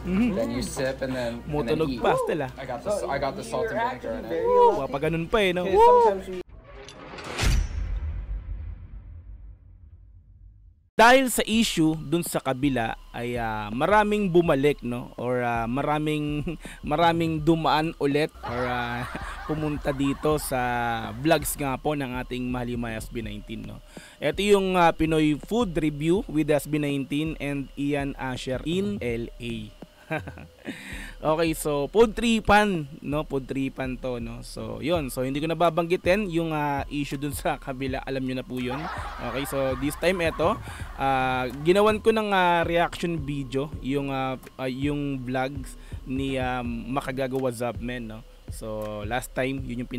Then you sip and then Mutulog eat. pastel ah. I got the salt and vinegar in it. Papa ganun pa eh, no? Sometimes we Dahil sa issue dun sa kabila ay maraming bumalik, no, or maraming dumaan ulit or pumunta dito sa vlogs nga po ng ating Mahalima SB19, no. Ito yung Pinoy food review with SB19 and Ian Asher in LA. Okay, so food tripan, no, food tripan to, no. So yun, so hindi ko na babanggitin yung issue dun sa kabila, alam nyo na po yun. Okay, so this time eto, ginawan ko ng reaction video yung vlogs ni Makagagawa Zapman, no. So last time yun yung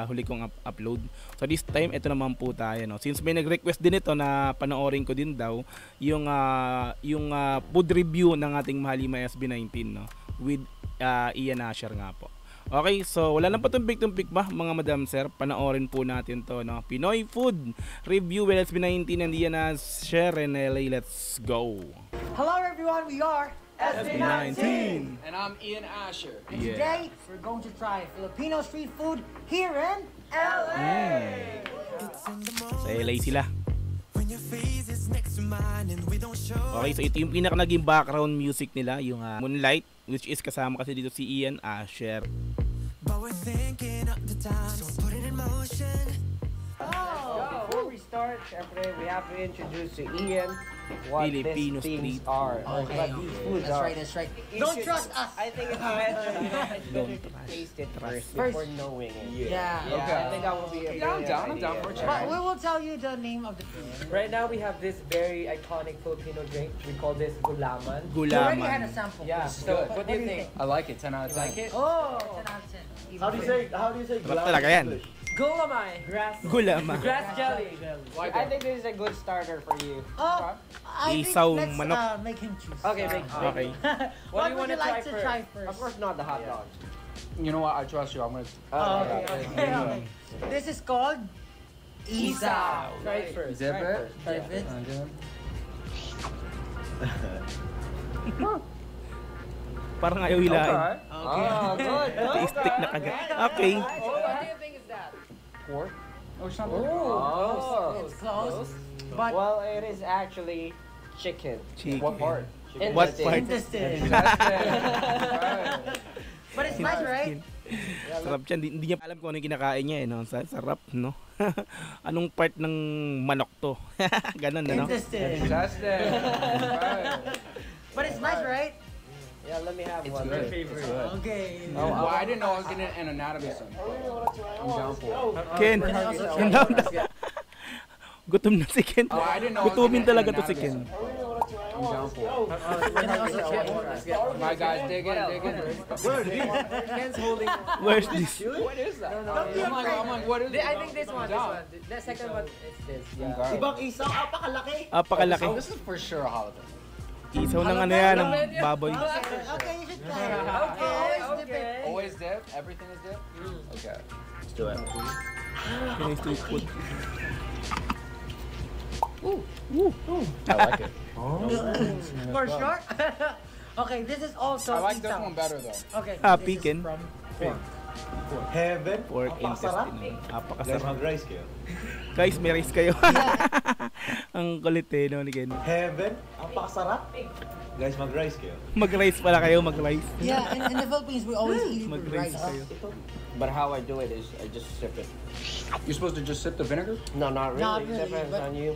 huli kong upload. So this time ito naman po tayo, no. Since may nag-request din ito na panoorin ko din daw yung food review ng ating Mahalima SB19, no, with Ian Asher nga po. Okay, so wala nang patumpik-tumpik ba mga madam sir, panoorin po natin to, no. Pinoy food review with SB19 and Ian Asher in LA. Let's go. Hello everyone, we are SB19 And I'm Ian Asher. and today we're going to try Filipino street food here in LA. Sa LA sila. Okay, so ito yung pinaka naging background music nila, yung Moonlight, which is kasama kasi dito si Ian Asher. Before we start, syempre, we have to introduce to Ian what Filipino these things street are. Okay, What these foods that's are. right, that's right. You Don't should- trust us. I think it's better, Don't to trust. taste it Trust. first before knowing it. Yeah. Okay. I think that would be a Yeah, I'm brilliant down. I'm idea. down for a But try. we will tell you the name of the food. Right now we have this very iconic Filipino drink. We call this gulaman. You already had a Gulaman. sample. Yeah. This is So good. what do you think? I like it. 10 out of 10. Like it? Oh, 10 out of 10. How do you say Sarap talaga yan. Gulamay. Grass. Gulaman. Grass jelly. I think this is a good starter for you. Oh, I think Isaw let's manok. make him choose. Okay, make. Okay. What, do you would you wanna like try to first? try first? Of course, not the hot dog. You know what? I trust you. I'm gonna. Oh, okay. This is called Isaw. Try it first. Dip Try it? first. Try it. Parang ayaw hilain. Oh, good. Stick na kagad. Okay. What do you think is that? Pork or something? Oh. It's close, but Well, it is actually chicken. Chicken. What part? What part? interesting. But it's nice, right? Sarap siya. Hindi niya alam kung ano yung kinakain niya, eh, no? Sarap, no? Anong part ng manok to? Ganun, ano? Interesting. Fantastic. But it's nice, right? Yeah, let me have It's one. good. It's good. Okay. Oh, well, I didn't know I was getting an anatomy son. I'm down for it. Ken, Ken down na. Gutom na si Ken. Oh, I didn't know I was Gutumin getting talaga an to si anatomy Ken. son. I'm down for it. Can I also try one? My guys, dig in, dig in. Ken's holding. Where's this? What is that? Don't be afraid. I'm like, what is it? I think this one. This one. The second one is this. Yeah. Ibang isaw, apakalaki. Apakalaki. Oh, this is for sure a jalapeno. Isaw ng ano yan, ng baboy. Okay, you should try it. Okay, Always dip it. okay. Always dip? Everything is dip? Okay. Let's do it. Pinoy street food. I like it. For sure. Okay, this is also I like this isaw. one better though. Okay. Happy, this is Ken. from pork. Heaven. Pork Apakasarap. intestine. Guys, Apakasarap. mag-rice kayo. Guys, may rice kayo. Ang kulit eh, no, ni Ken. Heaven. Apakasarap. Guys, mag-rice kayo. Mag-rice pala kayo, mag-rice. Yeah, in the Philippines, we always eat it with Mag-rice rice. kayo. But how I do it is I just sip it. You're supposed to just sip the vinegar? No, not really. Not really, Depends but- on you.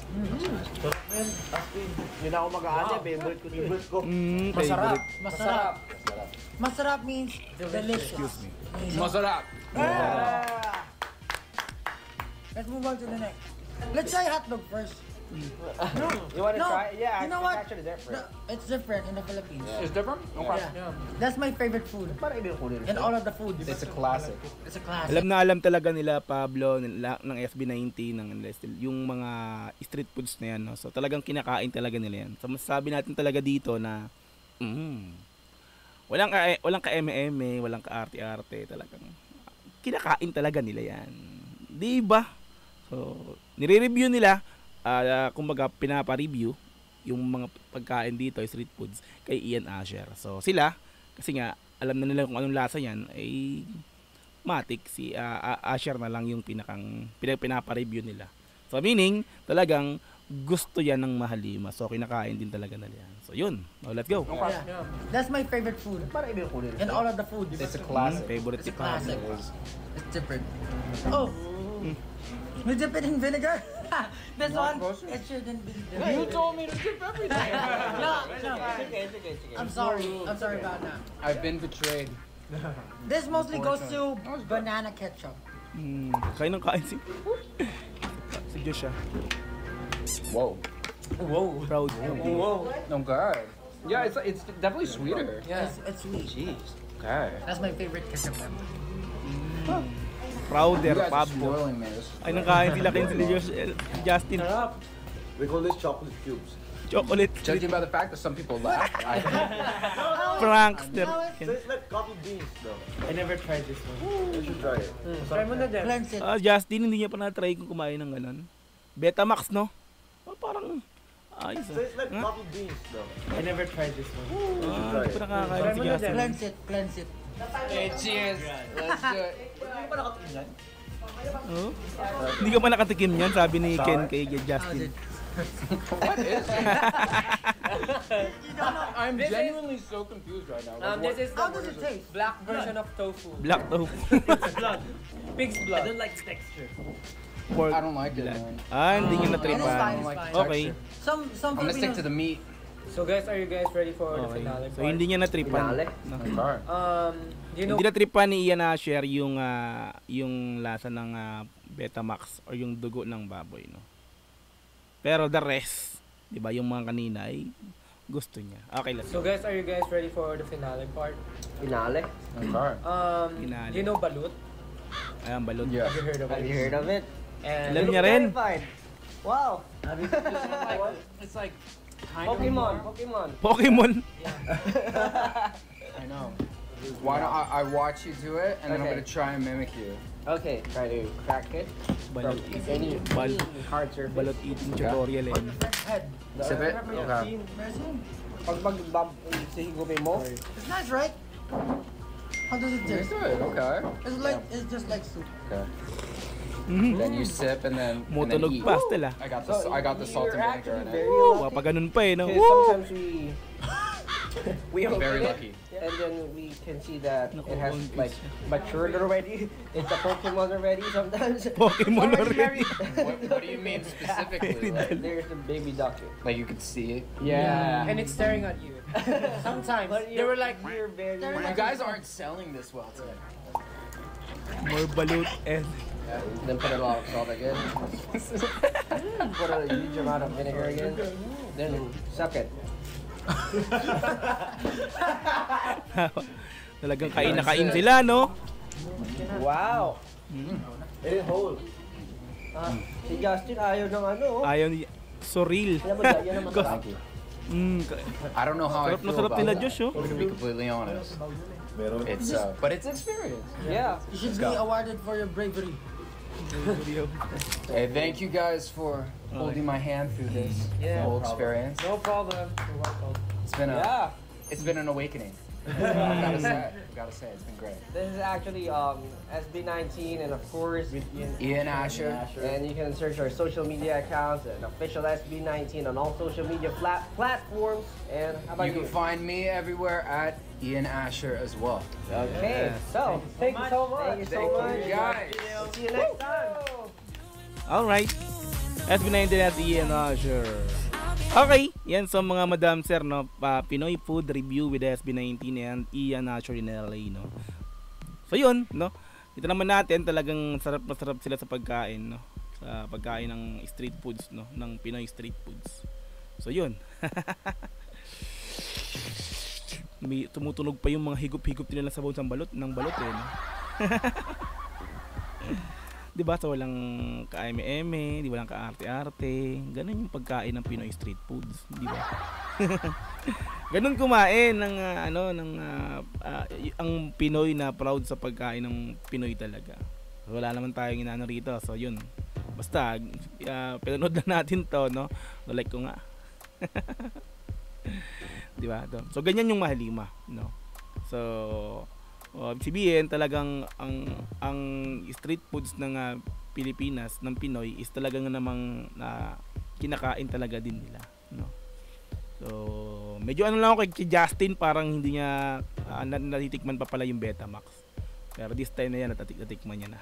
Sarap men. As in, Hindi na ako mag-aanya. Favorite ko to. favorite ko. Masarap. Favorite. Masarap. Masarap means delicious. Excuse me. Masarap. Ah. Let's move on to the next. Let's try hotdog first. You want to No, try? Yeah, you know it's what? actually different. It's different in the Philippines. It's different? Okay. Yeah. That's my favorite food. Parang ibig ko rin. In all of the foods. It's a classic. It's a classic. Alam na alam talaga nila Pablo ng SB19 ng Lestel yung mga street foods na yan, no. So talagang kinakain talaga nila yan. So masasabi natin talaga dito na walang ka MM, walang ka arte-arte, talagang kinakain talaga nila yan. 'Di ba? So nire-review nila, kumbaga pinapa-review yung mga pagkain dito, street foods, kay Ian Asher. So sila, kasi nga, alam na nila kung anong lasa yan, ay matik, si Asher na lang yung pinapa-review nila. So meaning, talagang gusto yan ng Mahalima. So kinakain din talaga nila yan. So yun, now let's go. Yeah. That's my favorite food. And all of the foods. It's a classic. Favorite It's si a classic. Pablo. It's different. Oh! We dip it in vinegar. This one, it shouldn't be. You told me to dip everything. No. I'm sorry. I'm sorry about that. I've been betrayed. This mostly goes to banana ketchup. Kain ng kain si Joshua. Whoa. Proud. No good. Yeah, it's definitely sweeter. Yeah, it's sweet. Jeez. Okay. That's my favorite ketchup ever. Prouder, You guys are Pablo. spoiling me. This is- Ay, nakain sila kain sila Justin. We call this chocolate cubes. Chocolate. Judging by the fact that some people laugh, I Prankster. So it's like coffee beans though. I never tried this one. You should try it. Try mo na din. Cleanse it. Justin, hindi niya pa na-try kung kumain ng ganun. Betamax, no? Parang ayos. So it's like coffee beans though. I never tried this one. Hindi pa nakakain si Justin. Cleanse it. Cleanse it. Hey, cheers. Let's do it. Oh? Hindi ka pa nakatikim yan, sabi ni Ken kay Justin. What is it? I'm genuinely so confused right now. Like, This is How does it taste? black version of tofu. Black tofu. Pig's blood. I don't like the texture. Pork. I don't like it, man. Hindi niya And it's na-tripan. fine. like It's the fine. Okay. Some I'm gonna stick to Filipinos. the meat. So guys, are you guys ready for the Okay. finale So part? hindi niya na-tripan. Finale? No. Okay. Do you know Hindi na-tripan ni Ian Asher yung lasa ng Betamax or yung dugo ng baboy, no. Pero the rest, 'di ba, yung mga kanina ay gusto niya. Okay, let's So go. guys, are you guys ready for the finale part? Finale? Okay. Finale. Do you know balut? Ayan, balon. Yeah. Have you heard of Have it? you heard of it? And Alam niya rin. Verified. Wow. It's like Pokemon. Pokemon. I know. Why don't I watch you do it and then I'm Okay. gonna try and mimic you. Okay, try to crack it. Balot From eating. any hard surface. Balot eating tutorial eh. Head. Sip it. Okay. Pag sihigupin mo, It's nice, right? How does it It's taste? good. Okay. It's just like soup. Okay. Mhm. Then you sip and then Mutunog eat. pastel ah. I got the salt and you're vinegar in actually it. very Woo, lucky. pa ganun pa eh, no. Because Woo! sometimes we I'm open very it, lucky. and then we can see that it has Naku, like matured already. It's a Pokemon already sometimes. Pokemon already. What do you mean specifically? Like, There's the baby duck. like you can see it? Yeah. and it's staring at you. Sometimes But they were like, you're very You guys aren't selling this well today. More balut and then put a lot of salt again. Put a huge amount of vinegar again. Then suck it. talagang kain na kain sila, no? Wow. It is whole. Si Justin ayaw ng ano. Ayaw ni Soril. Yan naman, yan naman sarap. I don't know how I Sarap na feel sarap about nila that. Josh, oh. I'm gonna be completely honest. It's but it's experience. Yeah. You should be awarded for your bravery. Hey, thank you guys for holding my hand through this whole experience. no problem. You're welcome. It's been an awakening. I gotta say, it's been great. This is actually SB19 and of course Ian Asher. and you can search our social media accounts and official SB19 on all social media platforms. And how about You can find me everywhere at Ian Asher as well. Okay, so thank you so much. Thank you so much, guys. See you next time. Alright. SB19 at Ian Asher. Okay, yan sa mga madam sir, no, Pinoy food review with SB19 and Ian Asher in LA, no. So yun, no. Ito naman natin, talagang sarap na sarap sila sa pagkain, no. Sa pagkain ng street foods, no, ng Pinoy street foods. So yun. May tumutunog pa yung mga higup-higup nila sa ng balot, ng balot eh, no? 'Di ba? So walang ka-eme-eme, di walang ka-arte-arte. Ganun yung pagkain ng Pinoy street foods, di ba? Ganun kumain ng ang Pinoy na proud sa pagkain ng Pinoy talaga. So, wala naman tayong inaano rito. So yun. Basta pinanood lang natin 'to, no? Like ko nga. Di ba? So ganyan yung Mahalima, no? So sabihin talagang ang street foods ng Pilipinas, ng Pinoy is talagang namang kinakain talaga din nila, no? So medyo ano lang ako kay Justin, parang hindi niya natitikman pa pala yung Betamax. Pero this time na yan natitikman niya na.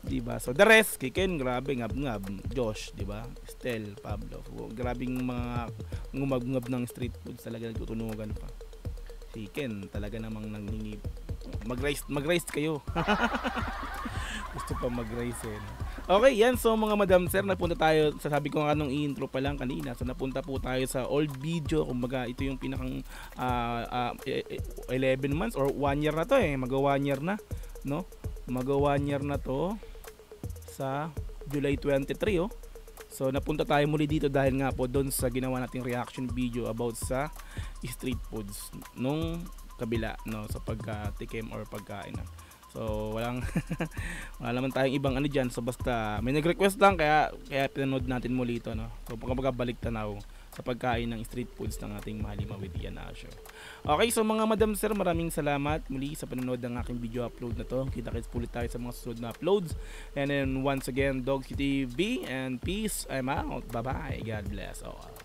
Diba? So the rest, kay Ken, grabe, ngab-ngab. Josh, diba? Estel, Pablo. Grabing mga ngumab-ngab ng street foods, talaga nagtutunugan pa. Si Ken, talaga namang nangingi. Mag-rice kayo. Gusto pa mag-rice eh. Okay, yan. So mga madam sir, napunta tayo, sasabi ko nga nung intro pa lang kanina. So napunta po tayo sa old video. Kumbaga, ito yung pinakang 11 months or 1 year na to eh. Mag-1 year na, no? Mag-1 year na to sa July 23, oh. So napunta tayo muli dito dahil nga po doon sa ginawa nating reaction video about sa street foods nung kabila, no, sa pagkatikim or pagkain. So wala naman tayong ibang ano diyan. So basta may nag-request lang kaya pinanood natin muli ito, no. So pagkabalik tanaw sa pagkain ng street foods ng ating Mahalima with Ian Asher. Okay, so mga madam sir, maraming salamat muli sa panonood ng aking video upload na to. Kita-kits ulit tayo sa mga susunod na uploads. And then once again, Dogsy TV and peace. I'm out. Bye-bye. God bless all.